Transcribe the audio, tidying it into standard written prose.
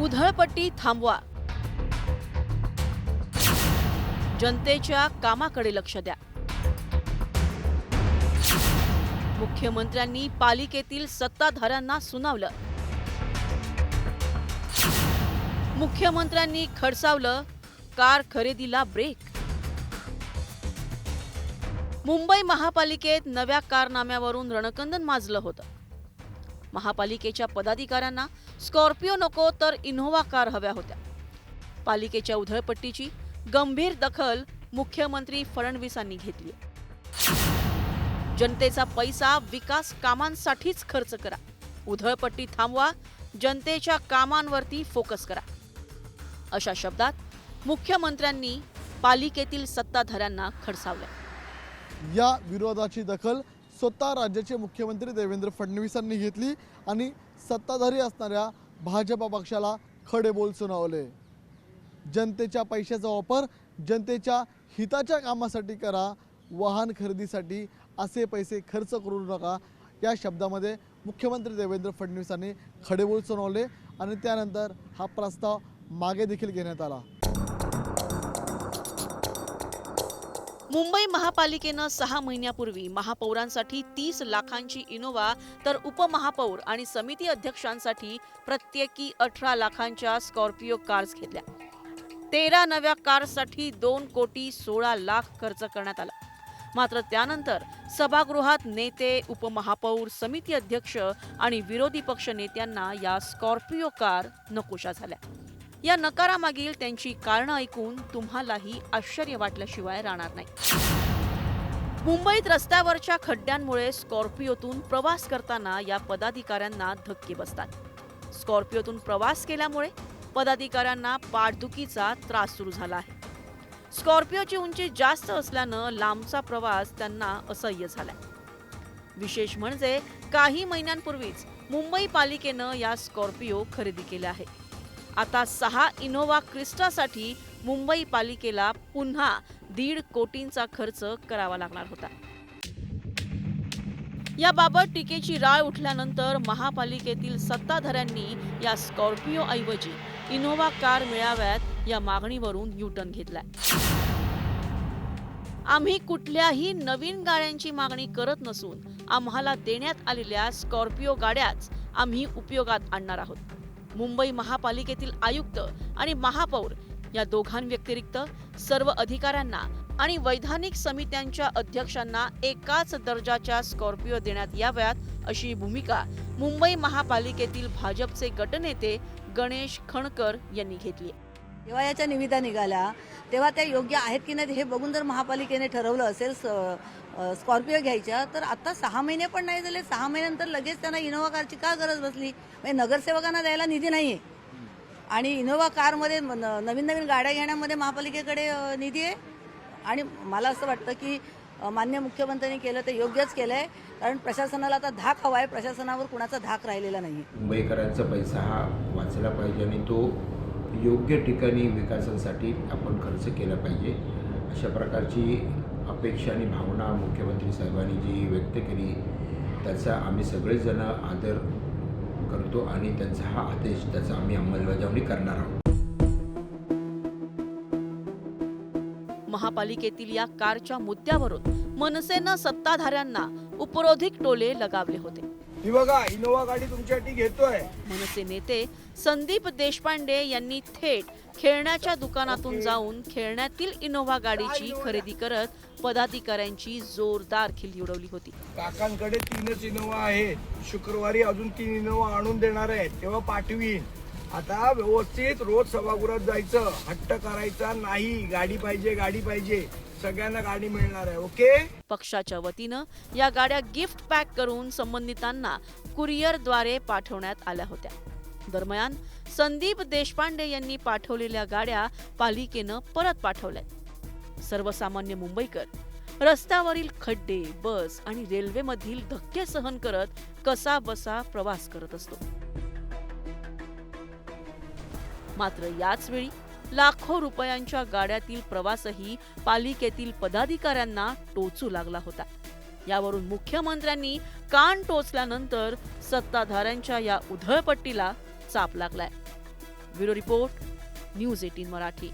उधळपट्टी थांबवा, जनतेच्या कामाकडे लक्ष द्या. मुख्यमंत्र्यांनी पालिकेतील सत्ताधाऱ्यांना सुनावलं. मुख्यमंत्र्यांनी खडसावलं, कार खरेदीला ब्रेक. मुंबई महापालिकेत नव्या कारनाम्यावरून रणकंदन माजलं होतं. महापालिकेच्या पदाधिकाऱ्यांना स्कॉर्पिओ नको तर इनोव्हा कार हव्या होत्या. पालिकेच्या उधळपट्टीची गंभीर दखल मुख्यमंत्री फडणवीसांनी घेतली. जनतेचा पैसा विकास कामांसाठीच खर्च करा, उधळपट्टी थांबवा, जनतेच्या कामांवरती फोकस करा, अशा शब्दात मुख्यमंत्र्यांनी पालिकेतील सत्ताधाऱ्यांना खडसावले. या विरोधाची दखल स्वतः राज्याचे मुख्यमंत्री देवेंद्र फडणवीसांनी घेतली आणि सत्ताधारी असणाऱ्या भाजप पक्षाला खडे बोल सुनावले. जनतेच्या पैशाचा वापर जनतेच्या हिताच्या कामासाठी करा, वाहन खरेदीसाठी असे पैसे खर्च करू नका, या शब्दामध्ये मुख्यमंत्री देवेंद्र फडणवीसांनी खडेबोल सुनावले आणि त्यानंतर हा प्रस्ताव मागे देखील घेण्यात आला. मुंबई महापालिकेनं 6 महिन्यापूर्वी महापौरांसाठी 30 लाखांची इनोव्हा तर उपमहापौर आणि समिती अध्यक्षांसाठी प्रत्येकी 18 लाखांच्या स्कॉर्पिओ कार्स घेतल्या. 13 नव्या कारसाठी 2,16,00,000 खर्च करण्यात आला. मात्र त्यानंतर सभागृहात नेते, उपमहापौर, समिती अध्यक्ष आणि विरोधी पक्ष नेत्यांना या स्कॉर्पिओ कार नकोशा झाल्या. या नकारामागील त्यांची कारणं ऐकून तुम्हालाही आश्चर्य वाटल्याशिवाय राहणार नाही. मुंबईत रस्त्यावरच्या खड्ड्यांमुळे स्कॉर्पिओतून प्रवास करताना या पदाधिकाऱ्यांना धक्के बसतात. स्कॉर्पिओतून प्रवास केल्यामुळे पदाधिकाऱ्यांना पाठदुखीचा त्रास सुरू झाला आहे. स्कॉर्पिओची उंची जास्त असल्यानं लांबचा प्रवास त्यांना असह्य झालाय. विशेष म्हणजे काही महिन्यांपूर्वीच मुंबई पालिकेनं या स्कॉर्पिओ खरेदी केल्या आहे. आता 6 इनोव्हा क्रिस्टासाठी मुंबई पालिकेला पुन्हा 1.5 कोटींचा खर्च करावा लागणार होता. याबाबत टीकेची राळ उठल्यानंतर महापालिकेतील सत्ताधाऱ्यांनी या स्कॉर्पिओ ऐवजी इनोव्हा कार मिळाव्यात या मागणीवरून युटर्न घेतलाय. आम्ही कुठल्याही नवीन गाड्यांची मागणी करत नसून आम्हाला देण्यात आलेल्या स्कॉर्पिओ गाड्याच आम्ही उपयोगात आणणार आहोत. मुंबई महापालिकेतील आयुक्त आणि महापौर या दोघांव्यतिरिक्त सर्व अधिकाऱ्यांना आणि वैधानिक समित्यांच्या अध्यक्षांना एकाच दर्जाच्या स्कॉर्पिओ देण्यात याव्यात अशी भूमिका मुंबई महापालिकेतील भाजपचे गटनेते गणेश खणकर यांनी घेतली. जेव्हा याच्या निविदा निघाल्या तेव्हा त्या योग्य आहेत की नाही हे बघून जर महापालिकेने ठरवलं असेल स्कॉर्पिओ घ्यायच्या, तर आता 6 महिने पण नाही झाले, 6 महिन्यानंतर लगेच त्यांना इनोव्हा कारची का गरज बसली? म्हणजे नगरसेवकांना द्यायला निधी नाहीये आणि इनोव्हा कारमध्ये नवीन नवीन गाड्या घेण्यामध्ये महापालिकेकडे निधी आहे. आणि मला असं वाटतं की माननीय मुख्यमंत्र्यांनी केलं ते योग्यच केलंय, कारण प्रशासनाला आता धाक हवा आहे, प्रशासनावर कुणाचा धाक राहिलेला नाही. मुंबईकरांचा पैसा हा वाचला पाहिजे आणि तो योग्य ठिकाणी विकासासाठी आपण खर्च केला पाहिजे, अशा प्रकारची अपेक्षा आणि भावना मुख्यमंत्री साहेबांनी जी व्यक्त केली त्याचा आम्ही सगळेजण आदर करतो आणि त्यांचा हा आदेश त्याचा आम्ही अंमलबजावणी करणार आहोत. महापालिकेतील या कारच्या मुद्द्यावरून मनसेनं सत्ताधाऱ्यांना उपरोधिक टोले लगावले होते. ही बघा इनोव्हा गाडी तुमच्यासाठी घेतोय. मनसे नेते संदीप देशपांडे यांनी थेट खेळण्याच्या दुकानातून जाऊन खेळण्यातील इनोव्हा गाडीची खरेदी करत पदाधिकाऱ्यांची जोरदार खिल्ली उडवली होती. काकांकडे 3च इनोव्हा आहेत, शुक्रवारी अजून 3 इनोव्हा आणून देणार आहेत, तेव्हा पाठवीन. आता व्यवस्थित रोज सभागृहात जायचं, हट्ट करायचा नाही, गाडी पाहिजे गाडी पाहिजे, सगळ्यांना गाडी मिळणार आहे. ओके. पक्षाच्या वतीनं या गाड्या गिफ्ट पॅक करून संबंधितांना कुरिअरद्वारे पाठवण्यात आल्या होत्या. दरम्यान संदीप देशपांडे यांनी पाठवलेल्या गाड्या पालिकेनं परत पाठवल्या. सर्वसामान्य मुंबईकर रस्त्यावरील खड्डे, बस आणि रेल्वेमधील धक्के सहन करत कसा बसा प्रवास करत असतो. मात्र याच वेळी लाखो रुपयांच्या गाड्यातील प्रवासही पालिकेतील पदाधिकाऱ्यांना टोचू लागला होता. यावरून मुख्यमंत्र्यांनी कान टोचल्यानंतर सत्ताधाऱ्यांच्या या उधळपट्टीला चाप लागलाय. Bureau report, news 18 Marathi.